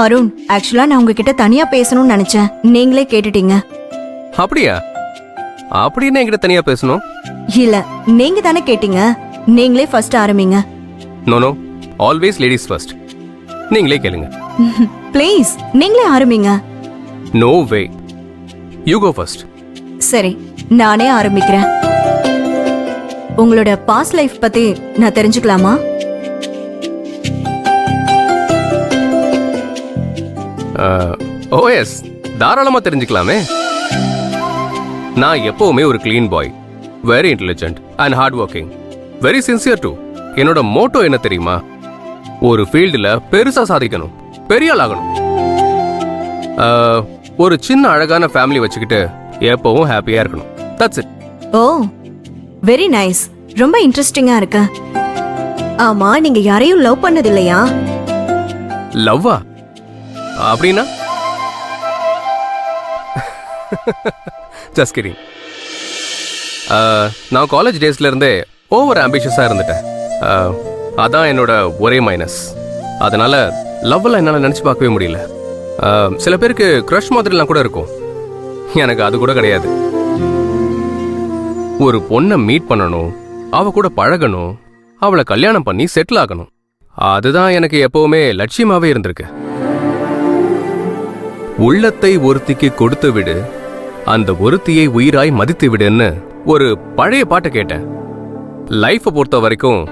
அருண், ஆக்சுவலா நான் உங்ககிட்ட தனியா பேசணும்னு நினைச்சேன். நீங்களே கேட்டுட்டீங்க. அப்படியா? அப்படின்னு என்கிட்ட தனியா பேசணும்? இல்ல, நீங்க தானே கேட்டீங்க. நீங்களே ஃபர்ஸ்ட் ஆரம்பிங்க. No no, always ladies first. நீங்களே கேளுங்க. ப்ளீஸ், நீங்களே ஆரம்பிங்க. No way, you go first. சரி, நானே ஆரம்பிக்கிறேன். உங்களோட பாஸ்ட் லைஃப் பத்தி நான் தெரிஞ்சுக்கலாமா? ஓஎஸ், தாராளமா தெரிஞ்சுக்கலாமே. நான் எப்பவுமே ஒரு clean bye, very intelligent and hard working, very sincere to. என்னோட மோட்டோ என்ன தெரியுமா? ஒரு ஃபீல்டுல பெருசா சாதிக்கணும், பெரிய ஆள் ஆகணும். ஒரு சின்ன அழகான ஃபேமிலி வச்சுக்கிட்டு எப்பவும் ஹாப்பியா இருக்கணும். That's it. Oh, very nice. ரொம்ப இன்ட்ரெஸ்டிங்கா இருக்கு. ஆமா, நீங்க யாரையும் லவ் பண்ணது இல்லையா? லவ்வா? அப்படின்னா ஜஸ்ட் கிடிங். நான் காலேஜ் டேஸ்ல இருந்தே ஓவர் ஆம்பிஷியஸா இருந்துட்டேன். அதான் என்னோட ஒரே மைனஸ். அதனால லவ்ல என்னால நினைச்சு பார்க்கவே முடியல. சில பேருக்கு க்ரஷ் மாதிரிலாம் கூட இருக்கும், எனக்கு அது கூட கிடையாது. ஒரு பொண்ணை மீட் பண்ணணும், அவ கூட பழகணும், அவளை கல்யாணம் பண்ணி செட்டில் ஆகணும். அதுதான் எனக்கு எப்பவுமே லட்சியமாவே இருந்திருக்கு. உள்ளத்தை ஒருத்திக்கு கொடுத்து விடு, அந்த ஒருத்தியை உயிராய் மதித்து விடுன்னு ஒரு பழைய பாட்டை கேட்டேன். லைஃபை பொறுத்த வரைக்கும்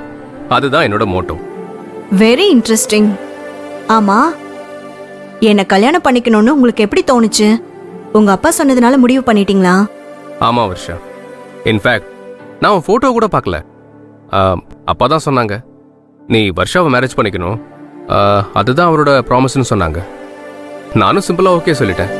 அதுதான் என்னோட மோட்டோ. Very interesting. ஆமா, என்ன கல்யாணம் பண்ணிக்கணும்னு உங்களுக்கு எப்படி தோணுச்சு? உங்க அப்பா சொன்னதுனால முடிவு பண்ணிட்டீங்களா? ஆமா வர்ஷா, இன்ஃபேக்ட் நான் உன் போட்டோ கூட பார்க்கல. அப்பா தான் சொன்னாங்க, நீ வர்ஷாவை மேரேஜ் பண்ணிக்கணும், அதுதான் அவரோட ப்ராமிஸ்ன்னு சொன்னாங்க. நானும் சிம்பிளா ஓகே சொல்லிட்டேன்.